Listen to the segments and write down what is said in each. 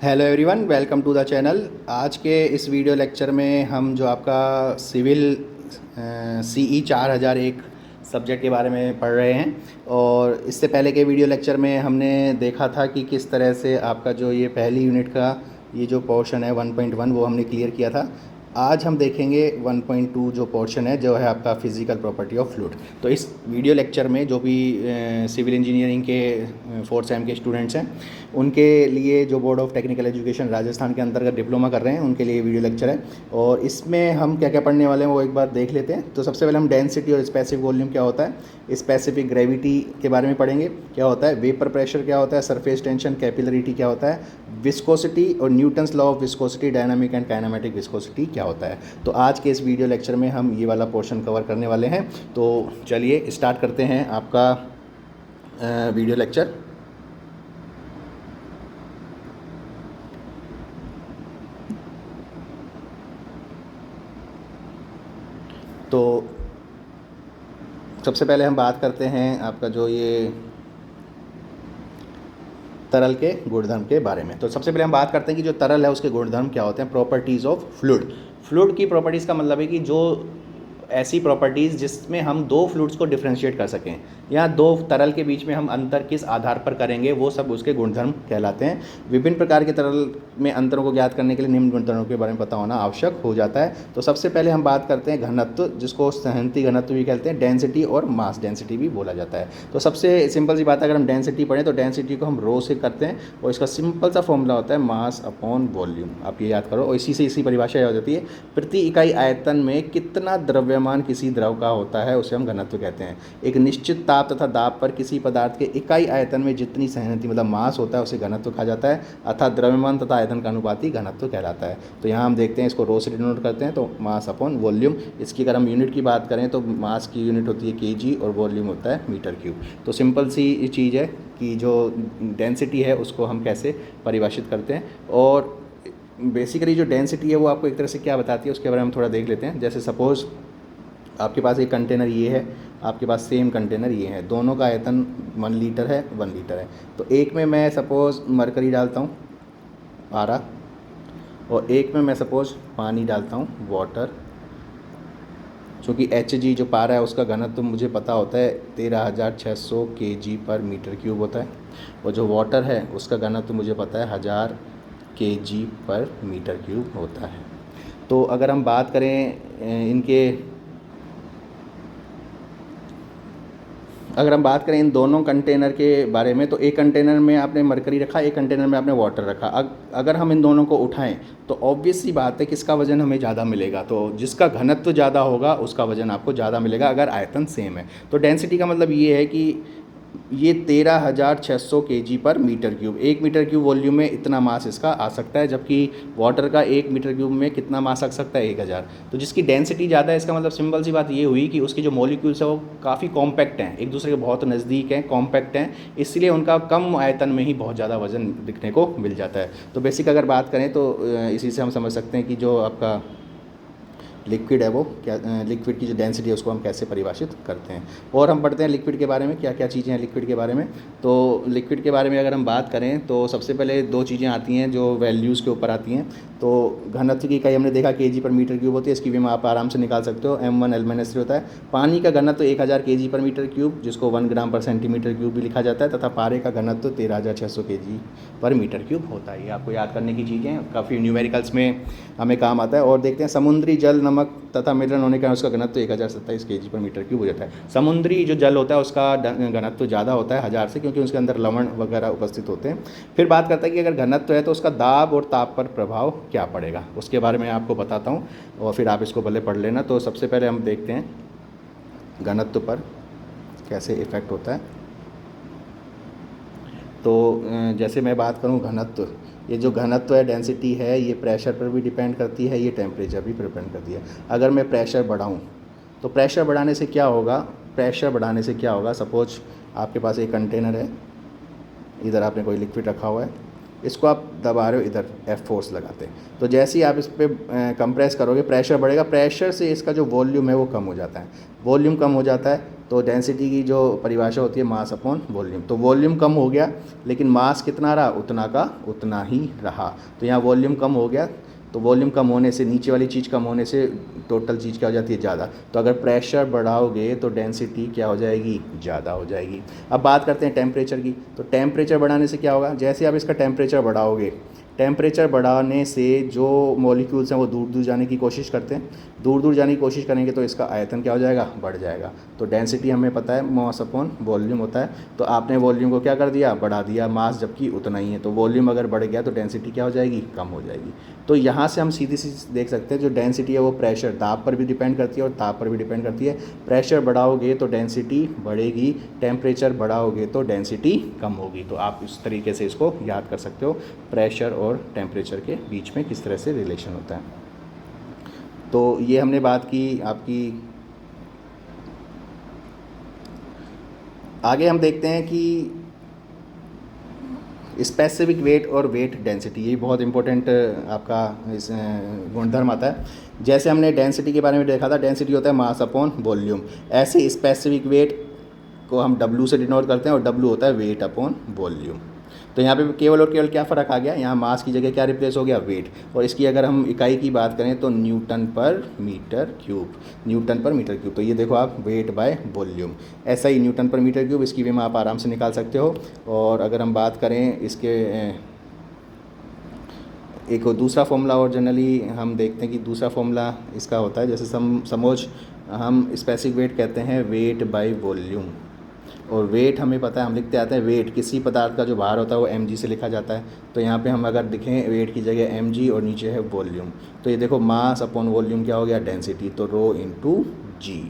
Hello everyone, welcome to the channel. आज के इस वीडियो लेक्चर में हम जो आपका सिविल CE 4001 सब्जेक्ट के बारे में पढ़ रहे हैं। और इससे पहले के वीडियो लेक्चर में हमने देखा था कि किस तरह से आपका जो ये पहली यूनिट का ये जो पोर्शन है 1.1 वो हमने क्लियर किया था। आज हम देखेंगे 1.2 जो पोर्शन है जो है आपका फिज़िकल प्रॉपर्टी ऑफ फ्लूइड। तो इस वीडियो लेक्चर में जो भी सिविल इंजीनियरिंग के 4th सेम के स्टूडेंट्स हैं उनके लिए, जो board of technical education Rajasthan के अंतर्गत डिप्लोमा कर रहे हैं, उनके लिए वीडियो लेक्चर है। और इसमें हम क्या क्या पढ़ने वाले हैं वो एक बार देख लेते हैं। तो सबसे पहले हम डेंसिटी और स्पेसिफिक वॉल्यूम क्या होता है, स्पेसिफिक ग्रेविटी के बारे में पढ़ेंगे, क्या होता है वेपर प्रेशर, क्या होता है सरफेस टेंशन, कैपिलरिटी क्या होता है, विस्कोसिटी और Newton's law of viscosity, dynamic and kinematic viscosity क्या होता है। तो आज के इस वीडियो लेक्चर में हम ये वाला पोर्शन कवर करने वाले हैं। तो चलिए स्टार्ट करते हैं आपका वीडियो लेक्चर। तो सबसे पहले हम बात करते हैं आपका जो ये तरल के गुणधर्म के बारे में। तो सबसे पहले हम बात करते हैं कि जो तरल है उसके गुणधर्म क्या होते हैं। Properties of fluid. फ्लूइड की प्रॉपर्टीज़ का मतलब है कि जो ऐसी प्रॉपर्टीज़ जिसमें हम दो फ्लूइड्स को डिफ्रेंशिएट कर सकें या दो तरल के बीच में हम अंतर किस आधार पर करेंगे, वो सब उसके गुणधर्म कहलाते हैं। विभिन्न प्रकार के तरल में अंतरों को ज्ञात करने के लिए निम्न गुणधर्मों के बारे में पता होना आवश्यक हो जाता है। तो सबसे पहले हम बात करते हैं घनत्व, जिसको सहनती घनत्व भी कहते हैं, डेंसिटी और मास डेंसिटी भी बोला जाता है। तो सबसे सिंपल सी बात है, अगर हम डेंसिटी पढ़ें तो डेंसिटी को हम रो से करते हैं और इसका सिंपल सा फॉर्मूला होता है मास अपॉन वॉल्यूम। आप ये याद करो और इसी से इसी परिभाषा याद होती है। प्रति इकाई आयतन में कितना द्रव्यमान किसी द्रव का होता है उसे हम घनत्व कहते हैं। एक निश्चित ताप तथा दाब पर किसी पदार्थ के इकाई आयतन में जितनी सहनती मतलब मास होता है उसे घनत्व कहा जाता है, अर्थात द्रव्यमान तथा आयतन का अनुपाती घनत्व कहलाता है। तो यहाँ हम देखते हैं, इसको रो से डिनोट करते हैं, तो मास अपॉन वॉल्यूम। इसकी अगर हम यूनिट की बात करें तो मास की यूनिट होती है kg और वॉल्यूम होता है मीटर क्यूब। तो सिंपल सी चीज़ है कि जो डेंसिटी है उसको हम कैसे परिभाषित करते हैं। और बेसिकली जो डेंसिटी है वो आपको एक तरह से क्या बताती है उसके बारे में हम थोड़ा देख लेते हैं। जैसे सपोज़ आपके पास एक कंटेनर ये है, आपके पास सेम कंटेनर ये है, दोनों का आयतन 1 लीटर है, 1 लीटर है। तो एक में मैं सपोज़ मरकरी डालता हूँ पारा, और एक में मैं सपोज़ पानी डालता हूँ वाटर। चूँकि Hg जो पारा है उसका घनत्व तो मुझे पता होता है 13,600 kg पर मीटर क्यूब होता है, और जो वाटर है उसका घनत्व तो मुझे पता है 1000 kg पर मीटर क्यूब होता है। तो अगर हम बात करें इन दोनों कंटेनर के बारे में, तो एक कंटेनर में आपने मरकरी रखा, एक कंटेनर में आपने वाटर रखा। अगर हम इन दोनों को उठाएं तो ऑब्वियस सी बात है किसका वजन हमें ज़्यादा मिलेगा। तो जिसका घनत्व ज़्यादा होगा उसका वजन आपको ज़्यादा मिलेगा अगर आयतन सेम है। तो डेंसिटी का मतलब ये है कि ये 13,600 kg पर metre cube, 1 metre cube volume में इतना मास इसका आ सकता है, जबकि वाटर का 1 मीटर क्यूब में कितना मास आ सकता है 1000। तो जिसकी डेंसिटी ज़्यादा है इसका मतलब सिंपल सी बात ये हुई कि उसके जो मॉलिक्यूल्स है वो काफ़ी कॉम्पैक्ट हैं, एक दूसरे के बहुत नज़दीक हैं, कॉम्पैक्ट हैं, इसलिए उनका कम आयतन में ही बहुत ज़्यादा वजन दिखने को मिल जाता है। तो बेसिक अगर बात करें तो इसी से हम समझ सकते हैं कि जो आपका लिक्विड है वो क्या, लिक्विड की जो डेंसिटी है उसको हम कैसे परिभाषित करते हैं। और हम पढ़ते हैं लिक्विड के बारे में, क्या क्या चीज़ें हैं लिक्विड के बारे में। तो लिक्विड के बारे में अगर हम बात करें तो सबसे पहले दो चीज़ें आती हैं जो वैल्यूज़ के ऊपर आती हैं। तो घनत्व की इकाई हमने देखा kg पर मीटर क्यूब होती है, इसकी भी आप आराम से निकाल सकते हो, m1 L-3 होता है। पानी का घनत्व 1000 kg पर मीटर क्यूब, जिसको 1 ग्राम पर सेंटीमीटर क्यूब भी लिखा जाता है, तथा पारे का घनत्व 13,600 kg पर मीटर क्यूब होता है। ये आपको याद करने की चीज़ें, काफ़ी न्यूमेरिकल्स में हमें काम आता है। और देखते हैं समुद्री जल, नमक तथा मिश्रण होने के कारण उसका घनत्व 1027 kg पर मीटर क्यूब हो जाता है। समुद्री जो जल होता है उसका घनत्व ज़्यादा होता है 1000 से, क्योंकि उसके अंदर लवण वगैरह उपस्थित होते हैं। फिर बात करता है कि अगर घनत्व है तो उसका दाब और ताप पर प्रभाव क्या पड़ेगा, उसके बारे में आपको बताता हूँ और फिर आप इसको भले पढ़ लेना। तो सबसे पहले हम देखते हैं घनत्व पर कैसे इफ़ेक्ट होता है। तो जैसे मैं बात करूँ घनत्व, ये जो घनत्व है, डेंसिटी है, ये प्रेशर पर भी डिपेंड करती है, ये टेम्परेचर भी डिपेंड करती है। अगर मैं प्रेशर बढ़ाऊँ तो प्रेशर बढ़ाने से क्या होगा, सपोज आपके पास एक कंटेनर है, इधर आपने कोई लिक्विड रखा हुआ है, इसको आप दबा रहे हो, इधर F फोर्स लगाते हैं। तो जैसे ही आप इस पर कंप्रेस करोगे प्रेशर बढ़ेगा, प्रेशर से इसका जो वॉल्यूम है वो कम हो जाता है। वॉल्यूम कम हो जाता है तो डेंसिटी की जो परिभाषा होती है मास अपॉन वॉल्यूम। तो वॉल्यूम कम हो गया लेकिन मास कितना रहा, उतना का उतना ही रहा। तो यहाँ वॉल्यूम कम हो गया, तो वॉल्यूम कम होने से नीचे वाली चीज़ कम होने से टोटल चीज़ क्या हो जाती है, ज़्यादा। तो अगर प्रेशर बढ़ाओगे तो डेंसिटी क्या हो जाएगी, ज़्यादा हो जाएगी। अब बात करते हैं टेम्परेचर की। तो टेम्परेचर बढ़ाने से क्या होगा, जैसे आप इसका टेम्परेचर बढ़ाओगे, टेम्परेचर बढ़ाने से जो मॉलिक्यूल्स हैं वो दूर दूर जाने की कोशिश करते हैं, दूर दूर जाने की कोशिश करेंगे तो इसका आयतन क्या हो जाएगा, बढ़ जाएगा। तो डेंसिटी हमें पता है मास अपॉन वॉल्यूम होता है। तो आपने वॉल्यूम को क्या कर दिया, बढ़ा दिया, मास जबकि उतना ही है। तो वॉल्यूम अगर बढ़ गया तो डेंसिटी क्या हो जाएगी, कम हो जाएगी। तो यहाँ से हम सीधी सी देख सकते हैं जो डेंसिटी है वो प्रेशर, दाब पर भी डिपेंड करती है और ताप पर भी डिपेंड करती है। प्रेशर बढ़ाओगे तो डेंसिटी बढ़ेगी, टेम्परेचर बढ़ाओगे तो डेंसिटी कम होगी। तो आप इस तरीके से इसको याद कर सकते हो, प्रेशर और टेम्परेचर के बीच में किस तरह से रिलेशन होता है। तो ये हमने बात की आपकी। आगे हम देखते हैं कि स्पेसिफिक वेट और वेट डेंसिटी, ये बहुत इंपॉर्टेंट आपका इस गुणधर्म आता है। जैसे हमने डेंसिटी के बारे में देखा था, डेंसिटी होता है मास अपॉन वॉल्यूम, ऐसे स्पेसिफिक वेट को हम W से डिनोट करते हैं और W होता है वेट अपॉन वॉल्यूम। तो यहाँ पे केवल और केवल क्या फ़र्क आ गया, यहाँ मास की जगह क्या रिप्लेस हो गया, वेट। और इसकी अगर हम इकाई की बात करें तो न्यूटन पर मीटर क्यूब, न्यूटन पर मीटर क्यूब। तो ये देखो आप, वेट बाय वॉल्यूम, ऐसा ही न्यूटन पर मीटर क्यूब, इसकी भी आप आराम से निकाल सकते हो। और अगर हम बात करें इसके एक दूसरा फॉर्मूला, और जनरली हम देखते हैं कि दूसरा फॉर्मूला इसका होता है, जैसे सपोज हम स्पेसिफिक वेट कहते हैं वेट बाय वॉल्यूम, और वेट हमें पता है, हम लिखते आते हैं वेट, किसी पदार्थ का जो भार होता है वो mg से लिखा जाता है। तो यहाँ पे हम अगर दिखें वेट की जगह mg और नीचे है वॉल्यूम, तो ये देखो मास अपॉन वॉल्यूम क्या हो गया, डेंसिटी, तो रो इंटू जी।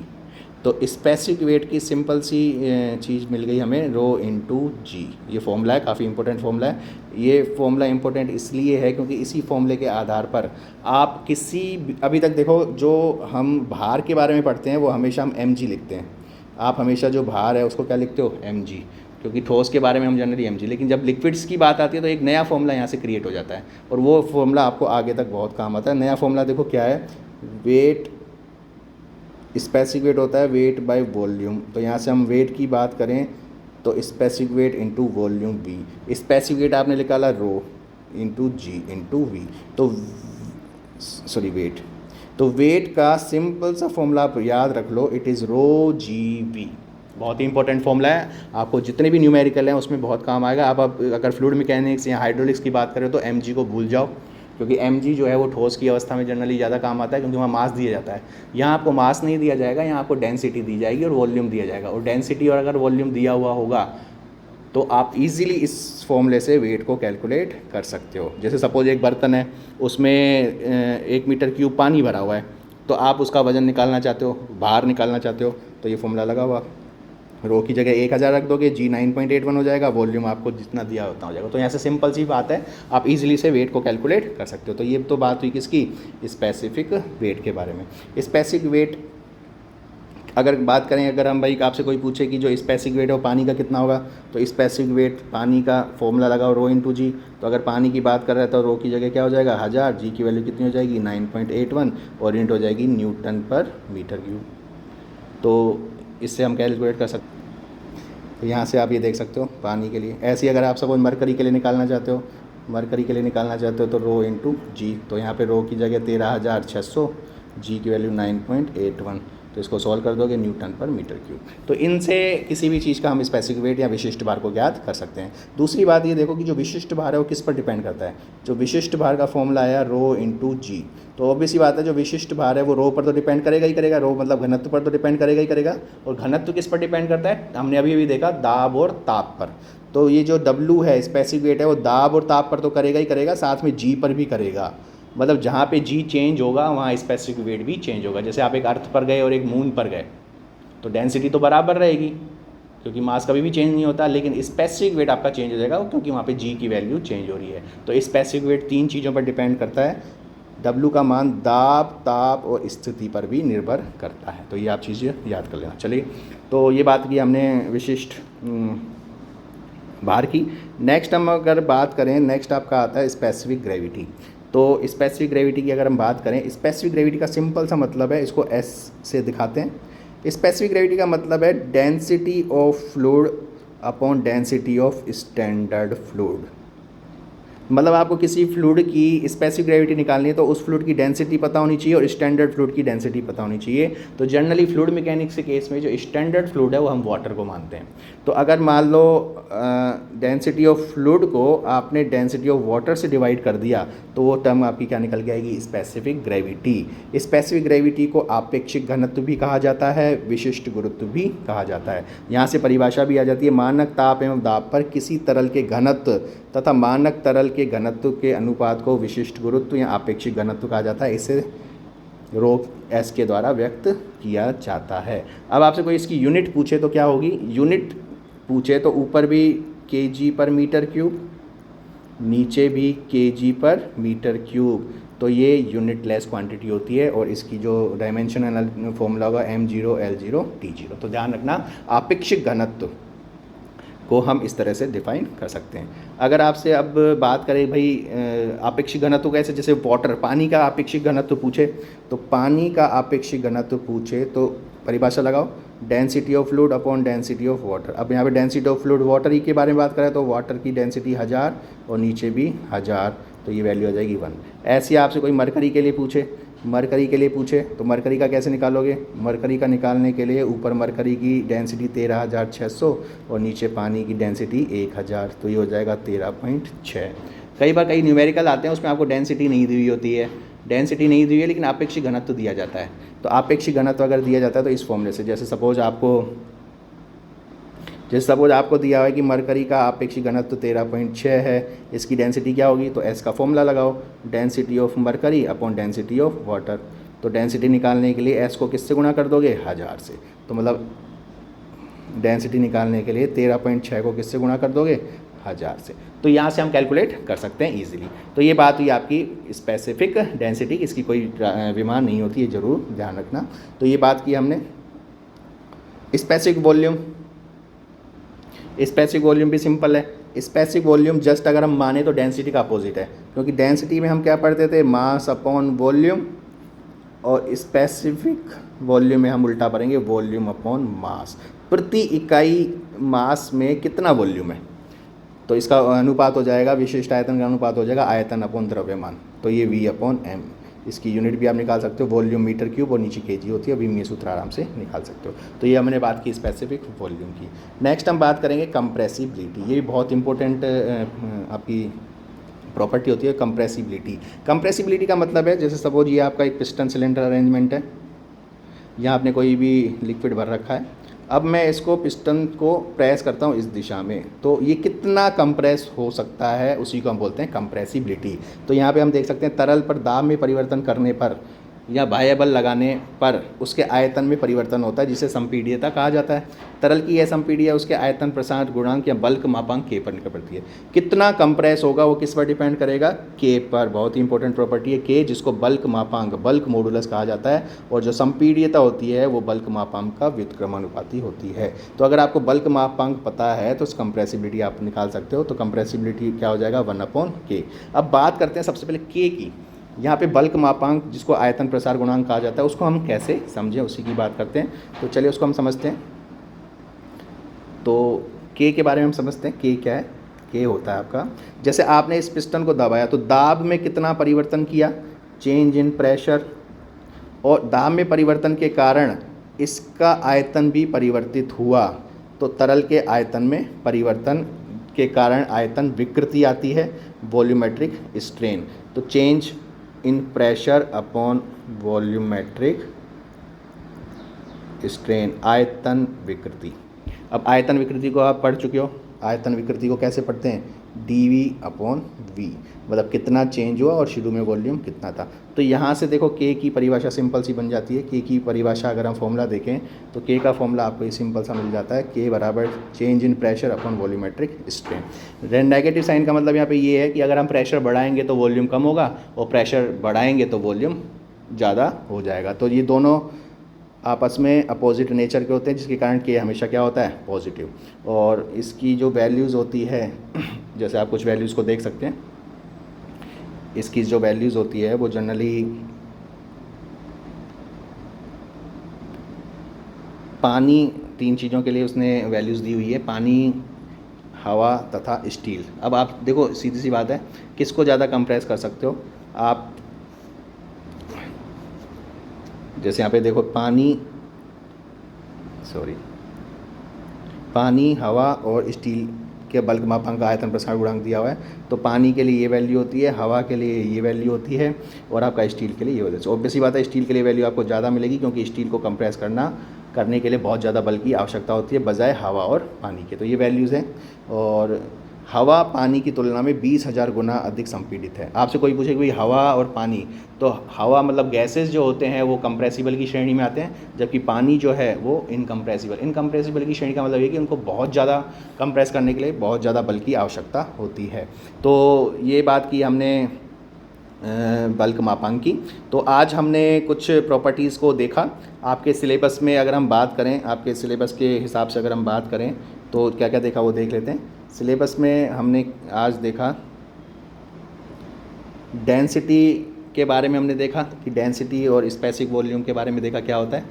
तो स्पेसिफिक वेट की सिंपल सी चीज़ मिल गई हमें, रो इंटू जी। ये फॉर्मूला है, काफ़ी इंपॉर्टेंट फॉर्मूला है। ये फॉर्मूला इंपॉर्टेंट इसलिए है क्योंकि इसी फॉर्मूले के आधार पर आप किसी, अभी तक देखो जो हम भार के बारे में पढ़ते हैं वो हमेशा हम mg लिखते हैं। आप हमेशा जो भार है उसको क्या लिखते हो, mg, क्योंकि ठोस के बारे में हम जनरली mg। लेकिन जब लिक्विड्स की बात आती है तो एक नया फॉर्मूला यहाँ से क्रिएट हो जाता है, और वो फॉर्मूला आपको आगे तक बहुत काम आता है। नया फॉर्मूला देखो क्या है, वेट, स्पेसिफिक वेट होता है वेट बाय वॉल्यूम। तो यहाँ से हम वेट की बात करें तो specific weight into volume v। Specific weight आपने निकाला rho into g into v, तो सॉरी वेट, तो वेट का सिंपल सा फॉर्मूला आप याद रख लो, it is rho g v. बहुत ही इंपॉर्टेंट फॉर्मूला है, आपको जितने भी न्यूमेरिकल हैं उसमें बहुत काम आएगा। आप अगर फ्लूइड मैकेनिक्स या हाइड्रोलिक्स की बात करें तो mg को भूल जाओ, क्योंकि mg जो है वो ठोस की अवस्था में जनरली ज़्यादा काम आता है, क्योंकि वहाँ मास दिया जाता है। यहाँ आपको मास नहीं दिया जाएगा, यहाँ आपको डेंसिटी दी जाएगी और वॉल्यूम दिया जाएगा। और डेंसिटी और अगर वॉल्यूम दिया हुआ होगा तो आप इजीली इस फॉर्मूले से वेट को कैलकुलेट कर सकते हो। जैसे सपोज एक बर्तन है, उसमें 1 मीटर क्यूब पानी भरा हुआ है, तो आप उसका वज़न निकालना चाहते हो, भार निकालना चाहते हो, तो ये फॉर्मूला लगा हुआ, रो की जगह 1000 रख दोगे, जी 9.81 हो जाएगा, वॉल्यूम आपको जितना दिया उतना हो जाएगा। तो यहाँ से सिंपल सी बात है, आप इजीली से वेट को कैलकुलेट कर सकते हो। तो ये तो बात हुई किसकी, स्पेसिफिक वेट के बारे में। स्पेसिफिक वेट अगर बात करें, अगर हम भाई आपसे कोई पूछे कि जो स्पेसिफिक वेट है वो पानी का कितना होगा, तो स्पेसिफिक वेट पानी का फॉर्मूला लगाओ रो इंटू जी। तो अगर पानी की बात कर रहे हैं तो रो की जगह क्या हो जाएगा 1000, जी की वैल्यू कितनी हो जाएगी 9.81, और यूनिट हो जाएगी न्यूटन पर मीटर क्यूब। तो इससे हम कैलकुलेट कर सकते हैं। तो यहाँ से आप ये देख सकते हो पानी के लिए। ऐसे ही अगर आप सपोज मरकरी के लिए निकालना चाहते हो, मरकरी के लिए निकालना चाहते हो तो रो इंटू जी। तो यहाँ पे रो की जगह 13600, जी की वैल्यू 9.81, तो इसको सॉल्व कर दोगे न्यूटन पर मीटर क्यूब। तो इनसे किसी भी चीज़ का हम स्पेसिफिक वेट या विशिष्ट भार को ज्ञात कर सकते हैं। दूसरी बात ये देखो कि जो विशिष्ट भार है वो किस पर डिपेंड करता है। जो विशिष्ट भार का फॉर्मूला आया रो इंटू जी, तो ऑब्वियस सी बात है जो विशिष्ट भार है वो रो पर तो डिपेंड करेगा ही करेगा, रो मतलब घनत्व पर तो डिपेंड करेगा ही करेगा। और घनत्व किस पर डिपेंड करता है, हमने अभी अभी देखा दाब और ताप पर। तो ये जो W है स्पेसिफिक वेट है वो दाब और ताप पर तो करेगा ही करेगा, साथ में जी पर भी करेगा। मतलब जहाँ पे जी चेंज होगा वहाँ स्पेसिफिक वेट भी चेंज होगा। जैसे आप एक अर्थ पर गए और एक मून पर गए तो डेंसिटी तो बराबर रहेगी, क्योंकि मास कभी भी चेंज नहीं होता, लेकिन स्पेसिफिक वेट आपका चेंज हो जाएगा क्योंकि वहाँ पे जी की वैल्यू चेंज हो रही है। तो स्पेसिफिक वेट 3 चीज़ों पर डिपेंड करता है। W का मान दाब, ताप और स्थिति पर भी निर्भर करता है। तो ये आप चीज़ें याद कर लेना। चलिए, तो ये बात की हमने विशिष्ट भार की। नेक्स्ट हम अगर बात करें, नेक्स्ट आपका आता है स्पेसिफिक ग्रेविटी। तो स्पेसिफिक ग्रेविटी की अगर हम बात करें, स्पेसिफिक ग्रेविटी का सिंपल सा मतलब है, इसको S से दिखाते हैं। स्पेसिफिक ग्रेविटी का मतलब है density of fluid upon density of standard fluid. मतलब आपको किसी फ्लूइड की स्पेसिफिक ग्रेविटी निकालनी है तो उस फ्लूइड की डेंसिटी पता होनी चाहिए और स्टैंडर्ड फ्लूइड की डेंसिटी पता होनी चाहिए। तो जनरली फ्लूइड मैकेनिक्स के केस में जो स्टैंडर्ड फ्लूइड है वो हम वाटर को मानते हैं। तो अगर मान लो डेंसिटी ऑफ फ्लूइड को आपने डेंसिटी ऑफ वाटर से डिवाइड कर दिया तो वो टर्म आपकी क्या निकल के आएगी, स्पेसिफिक ग्रेविटी। स्पेसिफिक ग्रेविटी को आपेक्षिक घनत्व भी कहा जाता है, विशिष्ट गुरुत्व भी कहा जाता है। यहाँ से परिभाषा भी आ जाती है, मानक ताप एवं दाब पर किसी तरल के घनत्व तथा मानक तरल के घनत्व के अनुपात को विशिष्ट गुरुत्व या आपेक्षिक घनत्व कहा जाता है। इसे रो एस के द्वारा व्यक्त किया जाता है। अब आपसे कोई इसकी यूनिट पूछे तो क्या होगी, यूनिट पूछे तो ऊपर भी केजी पर मीटर क्यूब, नीचे भी केजी पर मीटर क्यूब, तो ये यूनिट लेस क्वांटिटी होती है और इसकी जो डायमेंशनल फॉर्मूला होगा m0 L0 T0। तो ध्यान रखना आपेक्षिक घनत्व को हम इस तरह से डिफाइन कर सकते हैं। अगर आपसे अब बात करें भाई आपेक्षिक घनत्व कैसे, जैसे वाटर पानी का आपेक्षिक घनत्व पूछे तो पानी का आपेक्षिक घनत्व पूछे तो परिभाषा लगाओ, density of fluid upon density of water. अब यहाँ पे डेंसिटी ऑफ फ्लूइड वाटर ही के बारे में बात करें तो वाटर की डेंसिटी 1000 और नीचे भी 1000, तो ये वैल्यू आ जाएगी 1। ऐसे आपसे कोई मरकरी के लिए पूछे, मरकरी के लिए पूछे तो मरकरी का कैसे निकालोगे, मरकरी का निकालने के लिए ऊपर मरकरी की डेंसिटी 13,600 और नीचे पानी की डेंसिटी 1000, तो ये हो जाएगा 13.6। कई बार कई न्यूमेरिकल आते हैं उसमें आपको डेंसिटी नहीं दी हुई होती है, डेंसिटी नहीं दी हुई है लेकिन आपेक्षिक घनत्व दिया जाता है। तो आपेक्षिक घनत्व अगर दिया जाता है तो इस फॉर्मूले से, जैसे सपोज आपको दिया हुआ है कि मरकरी का आपेक्षिक घनत्व 13.6 है, इसकी डेंसिटी क्या होगी, तो एस का फॉर्मूला लगाओ, density of mercury upon density of water. तो डेंसिटी निकालने के लिए एस को किससे गुणा कर दोगे, 1000 से। तो मतलब डेंसिटी निकालने के लिए 13.6 को किससे गुणा कर दोगे, 1000 से। तो यहाँ से हम कैलकुलेट कर सकते हैं ईजिली। तो ये बात हुई आपकी स्पेसिफिक डेंसिटी, इसकी कोई विमान नहीं होती है, ज़रूर ध्यान रखना। तो ये बात की हमने। स्पेसिफिक वॉल्यूम, स्पेसिफिक वॉल्यूम भी सिंपल है। स्पेसिफिक वॉल्यूम जस्ट अगर हम माने तो डेंसिटी का अपोजिट है, क्योंकि डेंसिटी में हम क्या पढ़ते थे, मास अपॉन वॉल्यूम, और स्पेसिफिक वॉल्यूम में हम उल्टा पढ़ेंगे, वॉल्यूम अपॉन मास। प्रति इकाई मास में कितना वॉल्यूम है, तो इसका अनुपात हो जाएगा, विशिष्ट आयतन का अनुपात हो जाएगा आयतन अपॉन द्रव्यमान, तो ये V अपॉन M। इसकी यूनिट भी आप निकाल सकते हो, वॉल्यूम मीटर क्यूब और नीचे केजी होती है, अभी ये सूत्र आराम से निकाल सकते हो। तो ये हमने बात की स्पेसिफिक वॉल्यूम की। नेक्स्ट हम बात करेंगे कंप्रेसिबिलिटी। ये भी बहुत इंपॉर्टेंट आपकी प्रॉपर्टी होती है, कंप्रेसिबिलिटी। कंप्रेसिबिलिटी का मतलब है, जैसे सपोज ये आपका एक पिस्टन सिलेंडर अरेंजमेंट है, यहाँ आपने कोई भी लिक्विड भर रखा है, अब मैं इसको पिस्टन को प्रेस करता हूँ इस दिशा में, तो ये कितना कंप्रेस हो सकता है, उसी को हम बोलते हैं कंप्रेसिबिलिटी। तो यहाँ पे हम देख सकते हैं तरल पर दाब में परिवर्तन करने पर या बाह्य बल लगाने पर उसके आयतन में परिवर्तन होता है, जिसे संपीड्यता कहा जाता है। तरल की यह संपीड्य उसके आयतन प्रसार गुणांक या बल्क मापांक के पर निर्भर करती है। कितना कंप्रेस होगा वो किस पर डिपेंड करेगा, के पर। बहुत ही इंपॉर्टेंट प्रॉपर्टी है के, जिसको बल्क मापांक, बल्क मॉडुलस कहा जाता है, और जो संपीड्यता होती है वो बल्क मापांक का व्युत्क्रमानुपाती होती है। तो अगर आपको बल्क मापांक पता है तो कंप्रेसिबिलिटी आप निकाल सकते हो। तो कंप्रेसिबिलिटी क्या हो जाएगा, 1/K। अब बात करते हैं सबसे पहले के की। यहाँ पे बल्क मापांक, जिसको आयतन प्रसार गुणांक कहा जाता है, उसको हम कैसे समझें, उसी की बात करते हैं। तो चलिए उसको हम समझते हैं। तो के के बारे में हम समझते हैं। के क्या है, के होता है आपका, जैसे आपने इस पिस्टन को दबाया तो दाब में कितना परिवर्तन किया, चेंज इन प्रेशर, और दाब में परिवर्तन के कारण इसका आयतन भी परिवर्तित हुआ। तो तरल के आयतन में परिवर्तन के कारण आयतन विकृति आती है, वॉल्यूमेट्रिक स्ट्रेन। तो change in pressure upon volumetric strain, आयतन विकृति। अब आयतन विकृति को आप पढ़ चुके हो, आयतन विकृति को कैसे पढ़ते हैं, dV/V, मतलब कितना चेंज हुआ और शुरू में वॉल्यूम कितना था। तो यहाँ से देखो के की परिभाषा सिंपल सी बन जाती है। के की परिभाषा अगर हम फॉर्मूला देखें तो के का फॉर्मूला आपको ये सिंपल सा मिल जाता है, के बराबर change in pressure upon volumetric strain. Negative sign का मतलब यहाँ पे ये है कि अगर हम प्रेशर बढ़ाएंगे तो वॉल्यूम कम होगा, और प्रेशर बढ़ाएंगे तो वॉल्यूम ज़्यादा हो जाएगा। तो ये दोनों आपस में अपोजिट नेचर के होते हैं, जिसके कारण के हमेशा क्या होता है, पॉजिटिव। और इसकी जो वैल्यूज़ होती है, जैसे आप कुछ वैल्यूज़ को देख सकते हैं, इसकी जो वैल्यूज़ होती है वो जनरली पानी, 3 चीज़ों के लिए उसने वैल्यूज़ दी हुई है, पानी, हवा तथा स्टील। अब आप देखो सीधी सी बात है, किसको ज़्यादा कंप्रेस कर सकते हो आप। जैसे यहाँ पे देखो पानी, हवा और स्टील के बल्क मापांक का आयतन प्रसार गुणांक दिया हुआ है। तो पानी के लिए ये वैल्यू होती है, हवा के लिए ये वैल्यू होती है और आपका स्टील के लिए ये वैल्यू। ऑब्वियस सी बात है, स्टील के लिए वैल्यू आपको ज़्यादा मिलेगी क्योंकि स्टील को कंप्रेस करने के लिए बहुत ज़्यादा बल की आवश्यकता होती है बजाय हवा और पानी के। तो ये वैल्यूज़ हैं। और हवा पानी की तुलना में 20,000 गुना अधिक संपीड़ित है। आपसे कोई पूछे कि भाई हवा और पानी, तो हवा मतलब गैसेस जो होते हैं वो कंप्रेसिबल की श्रेणी में आते हैं, जबकि पानी जो है वो इनकम्प्रेसिबल की श्रेणी का मतलब ये कि उनको बहुत ज़्यादा कंप्रेस करने के लिए बहुत ज़्यादा बल की आवश्यकता होती है। तो ये बात की हमने बल्क मापांक की। तो आज हमने कुछ प्रॉपर्टीज़ को देखा। आपके सिलेबस में अगर हम बात करें, आपके सिलेबस के हिसाब से अगर हम बात करें तो क्या क्या देखा वो देख लेते हैं। सिलेबस में हमने आज देखा डेंसिटी के बारे में, हमने देखा कि डेंसिटी और स्पेसिफिक वॉल्यूम के बारे में देखा क्या होता है।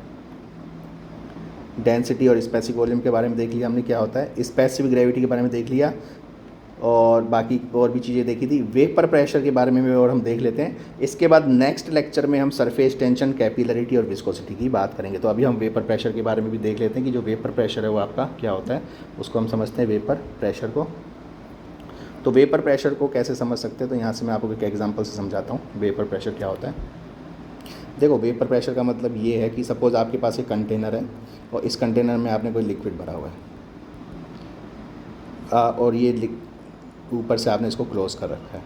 डेंसिटी और स्पेसिफिक वॉल्यूम के बारे में देख लिया हमने क्या होता है। स्पेसिफिक ग्रेविटी के बारे में देख लिया और बाकी और भी चीज़ें देखी थी। वेपर प्रेशर के बारे में भी और हम देख लेते हैं। इसके बाद नेक्स्ट लेक्चर में हम सरफेस टेंशन, कैपिलरिटी और विस्कोसिटी की बात करेंगे। तो अभी हम वेपर प्रेशर के बारे में भी देख लेते हैं कि जो वेपर प्रेशर है वो आपका क्या होता है, उसको हम समझते हैं वेपर प्रेशर को। तो वेपर प्रेशर को कैसे समझ सकते हैं, तो यहाँ से मैं आपको एक एग्जाम्पल से समझाता हूँ वेपर प्रेशर क्या होता है। देखो वेपर प्रेशर का मतलब ये है कि सपोज़ आपके पास एक कंटेनर है और इस कंटेनर में आपने कोई लिक्विड भरा हुआ है और ये ऊपर से आपने इसको क्लोज़ कर रखा है।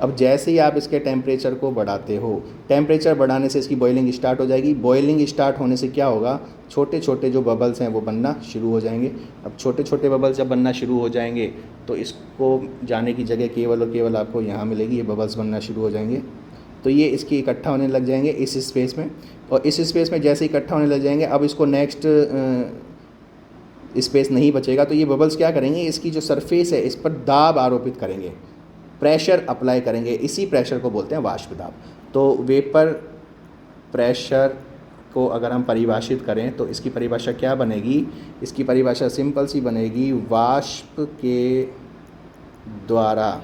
अब जैसे ही आप इसके टेम्परेचर को बढ़ाते हो, टेम्परेचर बढ़ाने से इसकी बॉइलिंग स्टार्ट हो जाएगी। बॉइलिंग स्टार्ट होने से क्या होगा, छोटे छोटे जो बबल्स हैं वो बनना शुरू हो जाएंगे। अब छोटे छोटे बबल्स जब बनना शुरू हो जाएंगे तो इसको जाने की जगह केवल और केवल आपको यहाँ मिलेगी, ये बबल्स बनना शुरू हो जाएंगे। तो ये इसकी इकट्ठा होने लग जाएंगे इस स्पेस में, और इस स्पेस में जैसे इकट्ठा होने लग जाएंगे अब इसको नेक्स्ट स्पेस नहीं बचेगा। तो ये बबल्स क्या करेंगे, इसकी जो सरफेस है इस पर दाब आरोपित करेंगे, प्रेशर अप्लाई करेंगे। इसी प्रेशर को बोलते हैं वाष्प दाब। तो वेपर प्रेशर को अगर हम परिभाषित करें तो इसकी परिभाषा क्या बनेगी, इसकी परिभाषा सिंपल सी बनेगी, वाष्प के द्वारा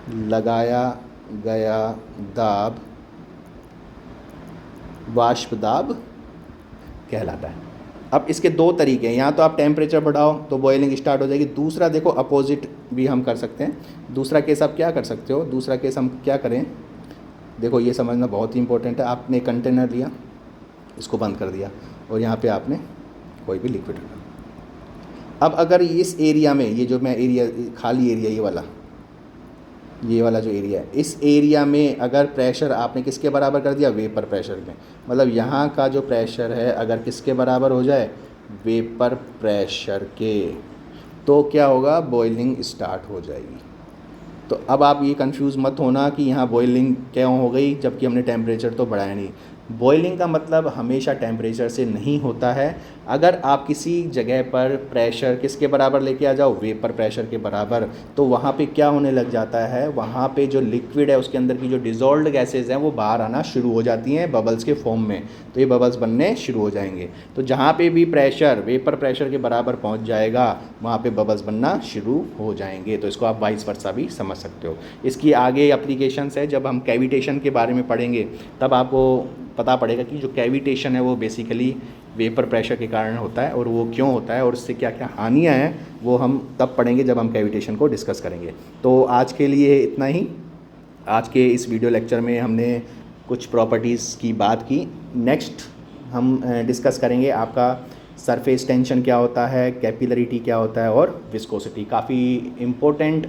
लगाया गया दाब वाष्प दाब कहलाता है। अब इसके 2 तरीके हैं, यहाँ तो आप टेम्परेचर बढ़ाओ तो बॉइलिंग स्टार्ट हो जाएगी। दूसरा देखो अपोजिट भी हम कर सकते हैं। दूसरा केस आप क्या कर सकते हो, दूसरा केस हम क्या करें, देखो ये समझना बहुत ही इंपॉर्टेंट है। आपने कंटेनर लिया, इसको बंद कर दिया और यहाँ पे आपने कोई भी लिक्विड रखा। अब अगर इस एरिया में, ये जो मैं एरिया खाली एरिया ये वाला जो एरिया है, इस एरिया में अगर प्रेशर आपने किसके बराबर कर दिया, वेपर प्रेशर में, मतलब यहाँ का जो प्रेशर है अगर किसके बराबर हो जाए, वेपर प्रेशर के, तो क्या होगा, बॉइलिंग स्टार्ट हो जाएगी। तो अब आप ये कंफ्यूज मत होना कि यहाँ बॉइलिंग क्यों हो गई जबकि हमने टेम्परेचर तो बढ़ाया नहीं। बॉइलिंग का मतलब हमेशा टेम्परेचर से नहीं होता है। अगर आप किसी जगह पर प्रेशर किसके बराबर लेके आ जाओ, वेपर प्रेशर के बराबर, तो वहाँ पे क्या होने लग जाता है, वहाँ पे जो लिक्विड है उसके अंदर की जो डिज़ोल्व्ड गैसेज हैं वो बाहर आना शुरू हो जाती हैं बबल्स के फॉर्म में। तो ये बबल्स बनने शुरू हो जाएंगे। तो जहाँ पे भी प्रेशर वेपर प्रेशर के बराबर पहुँच जाएगा वहाँ पे बबल्स बनना शुरू हो जाएंगे। तो इसको आप वाइस वर्सा भी समझ सकते हो। इसकी आगे एप्लीकेशंस है, जब हम कैविटेशन के बारे में पढ़ेंगे तब आपको पता पड़ेगा कि जो कैविटेशन है वो बेसिकली वेपर प्रेशर के कारण होता है और वो क्यों होता है और उससे क्या क्या हानियाँ हैं वो हम तब पढ़ेंगे जब हम कैविटेशन को डिस्कस करेंगे। तो आज के लिए इतना ही। आज के इस वीडियो लेक्चर में हमने कुछ प्रॉपर्टीज़ की बात की। नेक्स्ट हम डिस्कस करेंगे आपका सरफेस टेंशन क्या होता है, कैपिलरिटी क्या होता है और विस्कोसिटी। काफ़ी इम्पोर्टेंट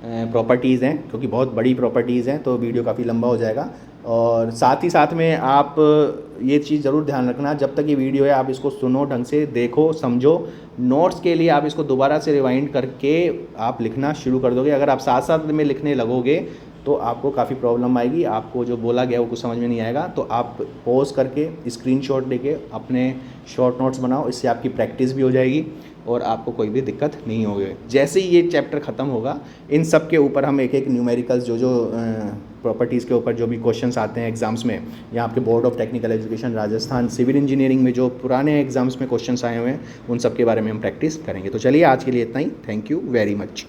प्रॉपर्टीज़ हैं क्योंकि बहुत बड़ी प्रॉपर्टीज़ हैं, तो वीडियो काफ़ी लंबा हो जाएगा। और साथ ही साथ में आप ये चीज़ ज़रूर ध्यान रखना, जब तक ये वीडियो है आप इसको सुनो, ढंग से देखो, समझो। नोट्स के लिए आप इसको दोबारा से रिवाइंड करके आप लिखना शुरू कर दोगे। अगर आप साथ साथ में लिखने लगोगे तो आपको काफ़ी प्रॉब्लम आएगी, आपको जो बोला गया वो कुछ समझ में नहीं आएगा। तो आप पॉज करके स्क्रीनशॉट लेके अपने शॉर्ट नोट्स बनाओ, इससे आपकी प्रैक्टिस भी हो जाएगी और आपको कोई भी दिक्कत नहीं होगी। जैसे ही ये चैप्टर ख़त्म होगा इन सब के ऊपर हम एक एक न्यूमेरिकल्स जो प्रॉपर्टीज़ के ऊपर जो भी क्वेश्चंस आते हैं एग्ज़ाम्स में, या आपके board of technical education Rajasthan civil engineering में जो पुराने एग्ज़ाम्स में क्वेश्चंस आए हुए हैं, उन सब के बारे में हम प्रैक्टिस करेंगे। तो चलिए आज के लिए इतना ही। Thank you very much.